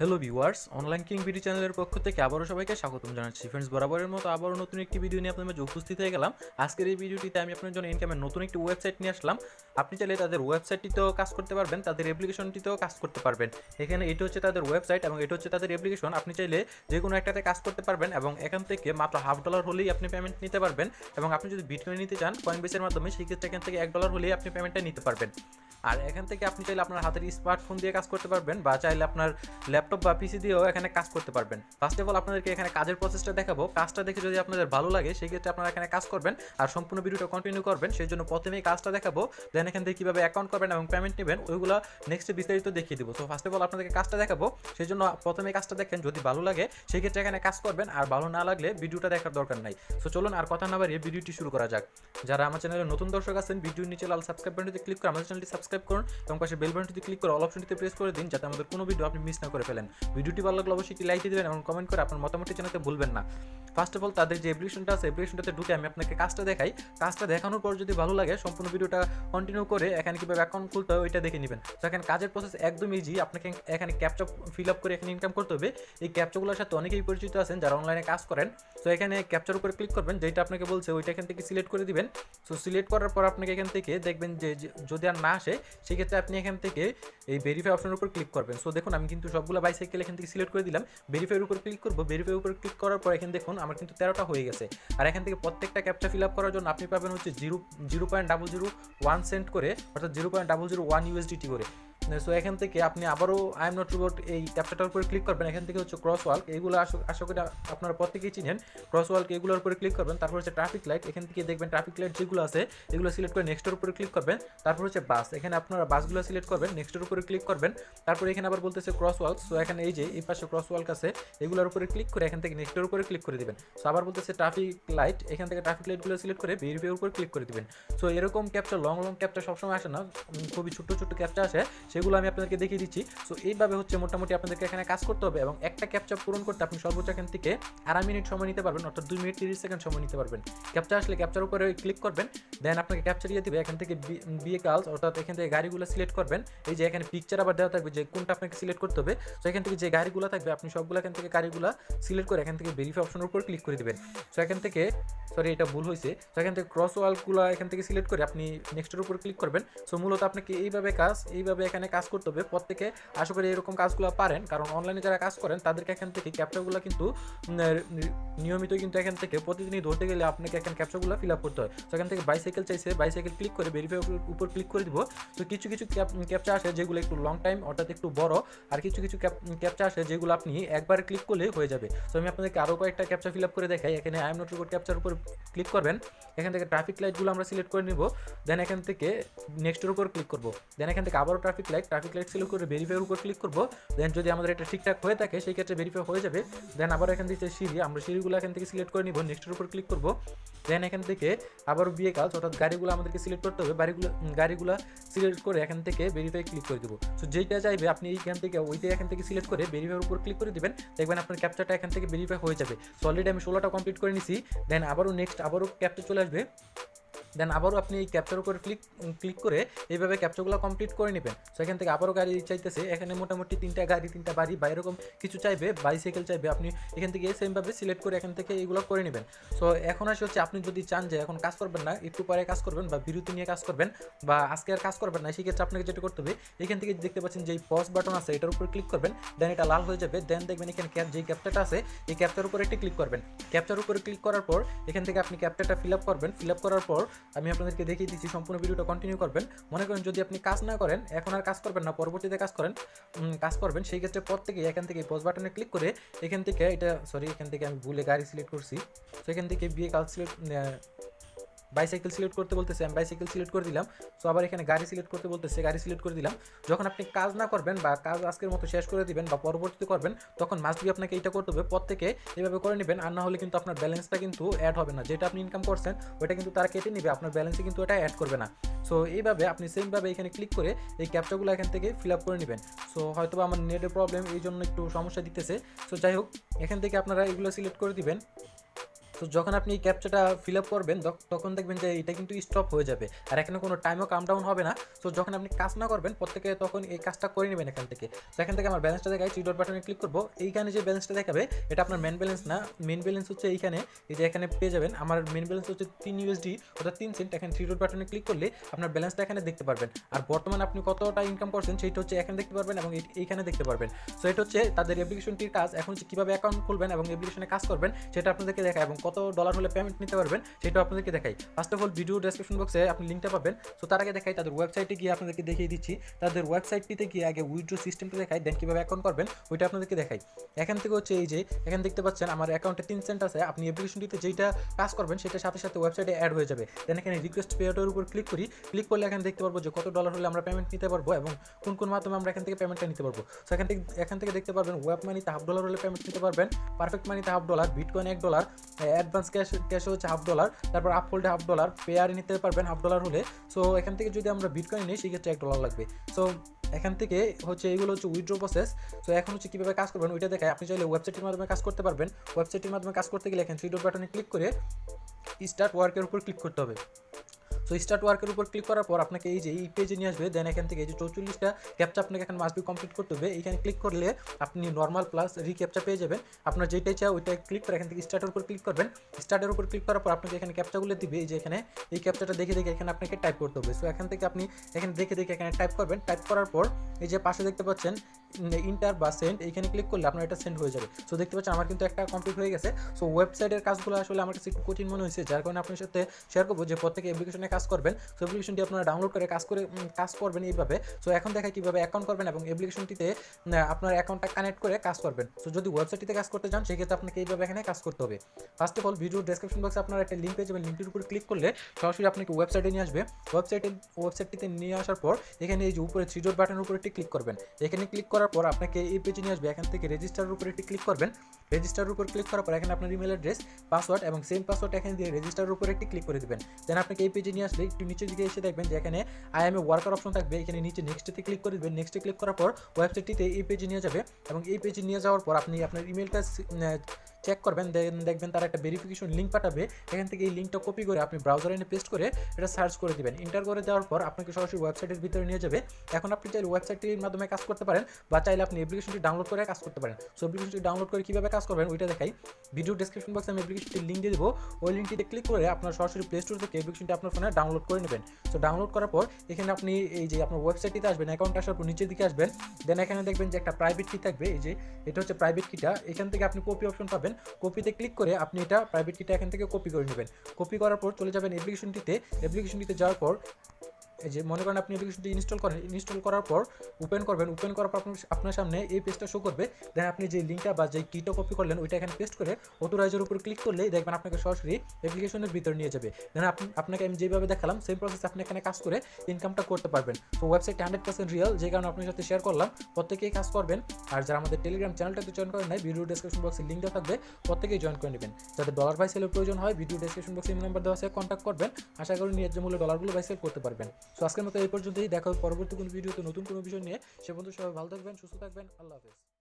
Hello viewers, online king video চ্যানেলের পক্ষ থেকে আবারও সবাইকে স্বাগতম জানাচ্ছি। ফ্রেন্ডস, বরাবরের মতো আবারও নতুন একটি ভিডিও নিয়ে আপনার মাঝে উপস্থিত হয়ে গেলাম। আজকের এই ভিডিওটিতে আমি আপনার জন্য ইনকামের নতুন একটি ওয়েবসাইট নিয়ে আসলাম। আপনি চাইলে তাদের ওয়েবসাইটটিতেও কাজ করতে পারবেন, তাদের অ্যাপ্লিকেশনটিতেও কাজ করতে পারবেন। এখানে এটা হচ্ছে তাদের ওয়েবসাইট এবং এটা হচ্ছে তাদের অ্যাপ্লিকেশন। আপনি চাইলে যে কোনো একটাতে কাজ করতে পারবেন এবং এখান থেকে মাত্র $1/2 হলেই আপনি পেমেন্ট নিতে পারবেন। এবং আপনি যদি বিটকয়েন নিতে চান কয়েনবেসের মাধ্যমে, সেক্ষেত্রে এখান থেকে $1 হলেই আপনি পেমেন্টটা নিতে পারবেন। আর এখান থেকে আপনি চাইলে আপনার হাতের স্মার্টফোন দিয়ে কাজ করতে পারবেন বা চাইলে আপনার ল্যাপটপ বা পিসি দিয়েও এখানে কাজ করতে পারবেন। ফার্স্ট অফ অল আপনাদেরকে এখানে কাজের প্রসেসটা দেখাবো। কাজটা দেখে যদি আপনাদের ভালো লাগে সেক্ষেত্রে আপনারা এখানে কাজ করবেন আর সম্পূর্ণ ভিডিওটা কন্টিনিউ করবেন। সেই জন্য প্রথমেই কাজটা দেখাবো, দেন এখান থেকে কীভাবে অ্যাকাউন্ট করবেন এবং পেমেন্ট নেবেন ওইগুলো নেক্সটে বিস্তারিত দেখিয়ে দেবো। তো ফার্স্ট অফ অল আপনাদেরকে কাজটা দেখাবো, সেই জন্য প্রথমে কাজটা দেখেন, যদি ভালো লাগে সেক্ষেত্রে এখানে কাজ করবেন আর ভালো না লাগলে ভিডিওটা দেখার দরকার নাই। সো চলুন আর কথা না বাড়িয়ে ভিডিওটি শুরু করা যাক। যারা আমার চ্যানেলে নতুন দর্শক আছেন, ভিডিওর নিচে লাল সাবস্ক্রাইব বাটনটিতে ক্লিক করে আমাদের চ্যানেলটি সাবস্ক্রাইব করুন এবং পাশে বেল বাটনটিতে ক্লিক করে অল অপশনটিতে প্রেস করে দিন, যাতে আমাদের কোনো ভিডিও আপনি মিস না করে ফেলেন। ভিডিওটি ভালো লাগলে অবশ্যই একটি লাইক দিয়ে দেবেন এবং কমেন্ট করে আপনার মতামতটি জানাতে ভুলবেন না। ফার্স্ট অফ অল তাদের যে অ্যাপ্লিকেশনটা আছে, অ্যাপ্লিকেশনটাতে ঢুকে আমি আপনাকে কাজটা দেখাই। কাজটা দেখানোর পর যদি ভালো লাগে সম্পূর্ণ ভিডিওটা কন্টিনিউ করে এখানে কীভাবে অ্যাকাউন্ট খুলতে হয় ওইটা দেখে নেবেন। তো এখানে কাজের প্রসেস একদম ইজি। আপনাকে এখানে ক্যাপচা ফিল আপ করে এখানে ইনকাম করতে হবে। এই ক্যাপচাগুলোর সাথে অনেকেই পরিচিত আছেন যারা অনলাইনে কাজ করেন। তো এখানে ক্যাপচার উপরে ক্লিক করবেন, যেটা আপনাকে বলছে ওইটা এখান থেকে সিলেক্ট করে দিবেন। সো সিলেক্ট করার পর আপনাকে এখান থেকে দেখবেন যে যদি আর না আসে সেক্ষেত্রে আপনি এখান থেকে এই ভেরিফাই অপশনের উপর ক্লিক করবেন। সো দেখুন আমি কিন্তু সবগুলো বাইসাইকেল এখান থেকে সিলেক্ট করে দিলাম। ভেরিফাইয়ের উপর ক্লিক করবো। ভেরিফাইয়ের উপর ক্লিক করার পর এখানে দেখুন আমার কিন্তু 13টা হয়ে গেছে। আর এখান থেকে প্রত্যেকটা ক্যাপচা ফিল আপ করার জন্য আপনি পাবেন হচ্ছে 0.001 সেন্ট করে, অর্থাৎ 0.001 USDT করে। সো এখান থেকে আপনি আবারও আই এম নট রোবট এই ক্যাপচাটার উপরে ক্লিক করবেন। এখান থেকে হচ্ছে ক্রস ওয়ার্ক, এইগুলো আশা করি আপনারা প্রত্যেকেই চিনেন। ক্রস ওয়ার্ক এগুলোর উপরে ক্লিক করবেন। তারপর হচ্ছে ট্রাফিক লাইট, এখান থেকে দেখবেন ট্রাফিক লাইট যেগুলো আছে এগুলো সিলেক্ট করে নেক্সটের উপরে ক্লিক করবেন। তারপর হচ্ছে বাস, এখানে আপনারা বাসগুলো সিলেক্ট করবেন, নেক্সটের উপরে ক্লিক করবেন। তারপর এখানে আবার বলতেছে ক্রস ওয়ার্ক। সো এখানে এই যে এই পাশে ক্রস ওয়ার্ক আছে এগুলোর উপরে ক্লিক করে এখান থেকে নেক্সটের উপরে ক্লিক করে দিবেন। সো আবার বলতেছে ট্রাফিক লাইট, এখান থেকে ট্রাফিক লাইটগুলো সিলেক্ট করে ভেরিফাইয়ের উপরে ক্লিক করে দিবেন। সো এরকম ক্যাপচা লং ক্যাপচা সবসময় আসে না, খুবই ছোট্ট ছোট্ট ক্যাপচা আসে, সেগুলো আমি আপনাদেরকে দেখিয়ে দিচ্ছি। সো এইভাবে হচ্ছে মোটামুটি আপনাদেরকে এখানে কাজ করতে হবে এবং একটা ক্যাপচা পূরণ করতে আপনি সর্বোচ্চ এখান থেকে 2.5 মিনিট সময় নিতে পারবেন, অর্থাৎ 2 মিনিট 30 সেকেন্ড সময় নিতে পারবেন। ক্যাপচা আসলে ক্যাপচার উপরে ক্লিক করবেন, দেন আপনাকে ক্যাপচা দিয়ে দিবে। এখান থেকে ভেহিকলস অর্থাৎ এখান থেকে গাড়িগুলো সিলেক্ট করবেন। এই যে এখানে পিকচার আবার দেওয়া থাকবে যে কোনটা আপনাকে সিলেক্ট করতে হবে। সো এখান থেকে যে গাড়িগুলো থাকবে আপনি সবগুলো এখান থেকে গাড়িগুলো সিলেক্ট করে এখান থেকে ভেরিফাই অপশনের উপর ক্লিক করে দিবেন। সো এখান থেকে এটা ভুল হয়েছে। সো এখান থেকে ক্রস ওয়ার্কগুলো এখান থেকে সিলেক্ট করে আপনি নেক্সটের উপর ক্লিক করবেন। সো মূলত আপনাকে এইভাবে এখানে কাজ করতে হবে। প্রত্যেকে আশা করি এরকম কাজগুলো পারেন, কারণ অনলাইনে যারা কাজ করেন তাদেরকে এখান থেকে ক্যাপচাগুলো কিন্তু নিয়মিত কিন্তু এখান থেকে প্রতিদিনই ধরতে গেলে আপনাকে এখানে ক্যাপচাগুলো ফিল আপ করতে হয়। তো এখান থেকে বাইসাইকেল চাইছে, বাইসাইকেল ক্লিক করে ভেরিফাই উপর ক্লিক করে দিব। তো কিছু ক্যাপচা আসে যেগুলো একটু লং টাইম অর্থাৎ একটু বড়, আর কিছু ক্যাপচা আসে যেগুলো আপনি একবার ক্লিক করলে হয়ে যাবে। তো আমি আপনাদেরকে আরও কয়েকটা ক্যাপচা ফিল আপ করে দেখাই। এখানে I am not robot capture উপর ক্লিক করবেন, এখান থেকে ট্রাফিক লাইটগুলো আমরা সিলেক্ট করে নিব। দেন এখান থেকে নেক্সটের উপর ক্লিক করব। দেন এখান থেকে আবারও ট্রাফিক লাইট সিলেক্ট করে ভেরিফাইয়ের উপর ক্লিক করব। দেন যদি আমাদের এটা ঠিকঠাক হয়ে থাকে সেই ক্ষেত্রে ভেরিফাই হয়ে যাবে। দেন আবার এখান থেকে সিঁড়ি, আমরা সিঁড়িগুলো এখান থেকে সিলেক্ট করে নিব, নেক্সটের উপর ক্লিক করব। দেন এখান থেকে আবারও ভেহিকলস অর্থাৎ গাড়িগুলো আমাদেরকে সিলেক্ট করতে হবে। গাড়িগুলো সিলেক্ট করে এখান থেকে ভেরিফাই ক্লিক করে দেবো। সো যেইটা চাইবে আপনি এইখান থেকে ওইটাই এখান থেকে সিলেক্ট করে ভেরিফাইয়ের উপর ক্লিক করে দিবেন, দেখবেন আপনার ক্যাপচারটা এখান থেকে ভেরিফাই হয়ে যাবে। সো অলরেডি আমি 16টা কমপ্লিট করে নিছি। দেন আবারও ক্যাপচা চলে আসবে। দেন আবারও আপনি এই ক্যাপচার উপরে ক্লিক করে এইভাবে ক্যাপচারগুলো কমপ্লিট করে নেবেন। সো এখান থেকে আবারও গাড়ি চাইতেছে, এখানে মোটামুটি 3টা গাড়ি 3টা বাড়ি বা এরকম কিছু চাইবে, বাইসাইকেল চাইবে, আপনি এখান থেকে সেমভাবে সিলেক্ট করে এখান থেকে এইগুলো করে নেবেন। সো এখন আসে হচ্ছে আপনি যদি চান যে এখন কাজ করবেন না, একটু পরে কাজ করবেন বা বিরতি নিয়ে কাজ করবেন বা আজকে আর কাজ করবেন না, সেক্ষেত্রে আপনাকে যেটা করতে হবে এখান থেকে দেখতে পাচ্ছেন যে পজ বাটন আছে এটার উপর ক্লিক করবেন। দেন এটা লাল হয়ে যাবে। দেন দেখবেন এখানে যেই ক্যাপচারটা আছে এই ক্যাপচার উপরে একটি ক্লিক করবেন। ক্যাপচার উপরে ক্লিক করার পর এখান থেকে আপনি ক্যাপচারটা ফিল আপ করবেন। ফিল আপ করার পর আমি আপনাদেরকে দেখিয়ে দিচ্ছি, সম্পূর্ণ ভিডিওটা কন্টিনিউ করবেন। মনে করেন যদি আপনি কাজ না করেন, এখন আর কাজ করবেন না, পরবর্তীতে কাজ করবেন, সেই ক্ষেত্রে প্রত্যেকে এখান থেকে পজ বাটনে ক্লিক করে এখান থেকে এখান থেকে আমি ভুলে গাড়ি সিলেক্ট করছি। তো এখান থেকে বাইসাইকেল সিলেক্ট করতে বলতেছে, আমি বাইসাইকেল সিলেক্ট করে দিলাম। সো আবার এখানে গাড়ি সিলেক্ট করতে বলতেছে, গাড়ি সিলেক্ট করে দিলাম। যখন আপনি কাজ না করবেন বা কাজ আজকের মতো শেষ করে দিবেন বা পরবর্তীতে করবেন, তখন মাস্ট বি আপনাকে এইটা করতে হবে। প্রত্যেকে এইভাবে করে নেবেন, আর না হলে কিন্তু আপনার ব্যালেন্সটা কিন্তু অ্যাড হবে না। যেটা আপনি ইনকাম করছেন ওইটা কিন্তু তারা কেটে নেবে, আপনার ব্যালেন্সে কিন্তু এটা অ্যাড করবে না। সো এইভাবে আপনি সেমভাবে এখানে ক্লিক করে এই ক্যাপচাগুলো এখান থেকে ফিল আপ করে নেবেন। সো হয়তো আমার নেটের প্রবলেম এই জন্য একটু সমস্যা দিতেছে। সো যাই হোক, এখান থেকে আপনারা এগুলো সিলেক্ট করে দিবেন। সো যখন আপনি এই ক্যাপচাটা ফিল আপ করবেন তখন দেখবেন যে এটা কিন্তু স্টপ হয়ে যাবে, আর এখানে কোনো টাইমও কাম ডাউন হবে না। সো যখন আপনি কাজ না করবেন প্রত্যেকে তখন এই কাজটা করে নেবেন এখান থেকে। তো এখান থেকে আমার ব্যালেন্সটা দেখায়, থ্রি ডট বাটনে ক্লিক করবো, এইখানে যে ব্যালেন্সটা দেখাবে এটা আপনার মেন ব্যালেন্স না, মেন ব্যালেন্স হচ্ছে এইখানে, এই যে এখানে পেয়ে যাবেন আমার মেন ব্যালেন্স হচ্ছে 3 USD অর্থাৎ 3 সেন্ট। এখানে থ্রি ডট বাটনে ক্লিক করলে আপনার ব্যালেন্সটা এখানে দেখতে পারবেন, আর বর্তমানে আপনি কতটা ইনকাম করছেন সেইটা হচ্ছে এখানে দেখতে পারবেন এবং এইখানে দেখতে পারবেন। সো এটা হচ্ছে তাদের অ্যাপ্লিকেশনটির কাজ। এখন হচ্ছে কীভাবে অ্যাকাউন্ট খুলবেন এবং অ্যাপ্লিকেশনে কাজ করবেন সেটা আপনাদেরকে দেখায়, এবং কত ডলার হলে পেমেন্ট নিতে পারবেন সেটাও আপনাদেরকে দেখাই। First of all video description বক্সে আপনি লিঙ্কটা পাবেন। সো তার আগে দেখাই তাদের ওয়েবসাইটে গিয়ে আপনাদেরকে দেখিয়ে দিচ্ছি। তাদের ওয়েবসাইটটিতে গিয়ে আগে উইথড্র সিস্টেমটা দেখাই, দেন কীভাবে অ্যাকাউন্ট করবেন ওইটা আপনাদেরকে দেখাই। এখান থেকে হচ্ছে এই যে এখানে দেখতে পাচ্ছেন আমার অ্যাকাউন্টে 3 সেন্ট আছে। আপনি অ্যাপ্লিকেশনটিতে যেইটা কাজ করবেন সেটার সাথে সাথে ওয়েবসাইটে অ্যাড হয়ে যাবে। দেন এখানে রিকোয়েস্ট পে আউটের উপর ক্লিক করলে এখানে দেখতে পারবো যে কত ডলার হলে আমরা পেমেন্ট নিতে পারবো এবং কোন মাধ্যমে আমরা এখান থেকে পেমেন্টটা নিতে পারবো। সো এখান থেকে দেখতে পারবেন ওয়েব মানিতে $1/2 হলে পেমেন্ট নিতে পারবেন, পারফেক্ট মানিতে $1/2, বিটকয়েন $1, অ্যাডভান্স ক্যাশে হচ্ছে $1/2, তারপর আপহোল্ডে $1, পেয়ারে নিতে পারবেন $1/2 হলে। সো এখান থেকে যদি আমরা বিটকয়েন নিই সেক্ষেত্রে $1 লাগবে। সো এখান থেকে হচ্ছে এইগুলো হচ্ছে উইথড্র প্রসেস। সো এখন হচ্ছে কীভাবে কাজ করবেন ওইটা দেখায়। আপনি চাইলে ওয়েবসাইটের মাধ্যমে কাজ করতে পারবেন। ওয়েবসাইটের মাধ্যমে কাজ করতে গেলে এখানে থ্রি ডট বাটনে ক্লিক করে স্টার্ট ওয়ার্কের উপর ক্লিক করতে হবে। সো স্টার্ট ওয়ার্কের উপর ক্লিক করার পর আপনাকে এই যে এই পেজে নিয়ে আসবে। দেন এখান থেকে এই যে 44টা ক্যাপচা আপনাকে এখানে মাস্ট বি কমপ্লিট করতে হবে। এখানে ক্লিক করলে আপনি নর্মাল প্লাস রিক্যাপচা পেয়ে যাবেন। আপনার যেটাই চাই ওইটা ক্লিক করে এখান থেকে স্টার্টের উপর ক্লিক করবেন। স্টার্টের উপর ক্লিক করার পর আপনাকে এখানে ক্যাপচাগুলো দিবে, এই যে এখানে এই ক্যাপচাটা দেখে এখানে আপনাকে টাইপ করতে হবে। সো এখান থেকে আপনি এখানে দেখে এখানে টাইপ করবেন। টাইপ করার পর এই যে পাশে দেখতে পাচ্ছেন ইন্টার বা সেন্ড, এইখানে ক্লিক করলে আপনার এটা সেন্ড হয়ে যাবে। সো দেখতে পাচ্ছেন আমার কিন্তু একটা কমপ্লিট হয়ে গেছে। সো ওয়েবসাইটের কাজগুলো আসলে আমার কাছে একটু কঠিন মনে হয়েছে, যার কারণে আপনার সাথে শেয়ার করবো যে প্রত্যেকে অ্যাপ্লিকেশনে কাজ করবেন। সো অ্যাপ্লিকেশনটি আপনারা ডাউনলোড করে কাজ করবেন এইভাবে। সো এখন দেখা কীভাবে অ্যাকাউন্ট করবেন এবং অ্যাপ্লিকেশনটিতে আপনার অ্যাকাউন্টটা কানেক্ট করে কাজ করবেন। সো যদি ওয়েবসাইটটিতে কাজ করতে চান সেক্ষেত্রে আপনাকে এইভাবে এখানে কাজ করতে হবে। First of all video description বক্সে আপনারা একটা লিঙ্ক পেয়ে যাবেন। লিঙ্কটির উপর ক্লিক করলে সরাসরি আপনাকে ওয়েবসাইটে নিয়ে আসবে। ওয়েবসাইটটিতে নিয়ে আসার পর এখানে এই যে উপরে থ্রি ডট বাটনের উপর একটি ক্লিক করবেন। এখানে ক্লিক করার পর আপনাকে এই পেজে নিয়ে আসবে। এখান থেকে রেজিস্টারের উপর একটি ক্লিক করবেন। রেজিস্টারের উপর ক্লিক করার পর এখানে আপনার ইমেল অ্যাড্রেস, পাসওয়ার্ড এবং সেম পাসওয়ার্ড এখানে দিয়ে রেজিস্টারের উপর একটি ক্লিক করে দেবেন। দেন আপনাকে এই পেজে নিয়ে আসলে একটু নিচের দিকে এসে দেখবেন যে এখানে I M A worker option থাকবে। এখানে নিচে নেক্সটে ক্লিক করে দেবেন। নেক্সটে ক্লিক করার পর ওয়েবসাইটটিতে এই পেজে নিয়ে যাবে এবং এই পেজে নিয়ে যাওয়ার পর আপনি আপনার ইমেলটা চেক করবেন। দেখবেন তারা একটা ভেরিফিকেশন লিঙ্ক পাঠাবে। এখান থেকে এই লিঙ্কটা কপি করে আপনি ব্রাউজারে এনে পেস্ট করে এটা সার্চ করে দিবেন। এন্টার করে দেওয়ার পর আপনাকে সরাসরি ওয়েবসাইটের ভিতরে নিয়ে যাবে। এখন আপনি চাইলে ওয়েবসাইটটির মাধ্যমে কাজ করতে পারেন বা চাইলে আপনি অ্যাপ্লিকেশনটি ডাউনলোড করে কাজ করতে পারেন। সো অ্যাপ্লিকেশনটি ডাউনলোড করে কীভাবে কাজ করবেন ওইটা দেখাই। ভিডিও ডেসক্রিপশন বক্সে আমি অ্যাপ্লিকেশনটির লিঙ্ক দিয়ে দেবো। ওই লিঙ্কটিতে ক্লিক করে আপনার সরাসরি প্লে স্টোর থেকে অ্যাপ্লিকেশনটি আপনার ফোনে ডাউনলোড করে নেবেন। সো ডাউনলোড করার পর এখানে আপনি এই যে আপনার ওয়েবসাইটটিতে আসবেন, অ্যাকাউন্ট আসার পর নিচের দিকে আসবেন। দেন এখানে দেখবেন যে একটা প্রাইভেট কি থাকবে, এই যে এটা হচ্ছে প্রাইভেট কিটা। এখান থেকে আপনি কপি অপশন পাবেন। কপিতে ক্লিক করে আপনি এটা প্রাইভেট কিটা এখান থেকে কপি করে নেবেন। কপি করার পর চলে যাবেন অ্যাপ্লিকেশনটিতে যাওয়ার পর এই যে মনে করেন আপনি অ্যাপ্লিকেশনটি ইনস্টল করার পর ওপেন করবেন। ওপেন করার পর আপনার সামনে এই পেজটা শো করবে। দেন আপনি যে লিঙ্কটা বা যে কিটা কপি করলেন ওইটা এখানে পেস্ট করে অথরাইজের উপর ক্লিক করলেই দেখবেন আপনাকে সরাসরি অ্যাপ্লিকেশনের ভিতরে নিয়ে যাবে। দেন আপনাকে আমি যেভাবে দেখালাম সেম প্রসেস আপনি এখানে কাজ করে ইনকামটা করতে পারবেন। তো ওয়েবসাইটটা 100% রিয়েল, যে কারণে আপনার সাথে শেয়ার করলাম। প্রত্যেকেই কাজ করবেন। আর যারা আমাদের টেলিগ্রাম চ্যানেলটাতে জয়েন করেন নাই, ভিডিও ডেসক্রিপশন বক্সে লিঙ্ক দেওয়া থাকবে, প্রত্যেকেই জয়েন করে নেবেন। যাদের ডলার বাই সেলের প্রয়োজন হয় ভিডিও ডেসক্রিপশন বক্সে নাম্বার দেওয়া আছে, কন্ট্যাক্ট করবেন। আশা করি ন্যায্য মূল্যে ডলারগুলো বাই সেল করতে পারবেন। সো আজকের মতো এই পর্যন্তই। দেখা হবে পরবর্তী কোনো ভিডিওতে নতুন কোনো বিষয় নিয়ে। সে পর্যন্ত সবাই ভালো থাকবেন, সুস্থ থাকবেন। আল্লাহ হাফেজ।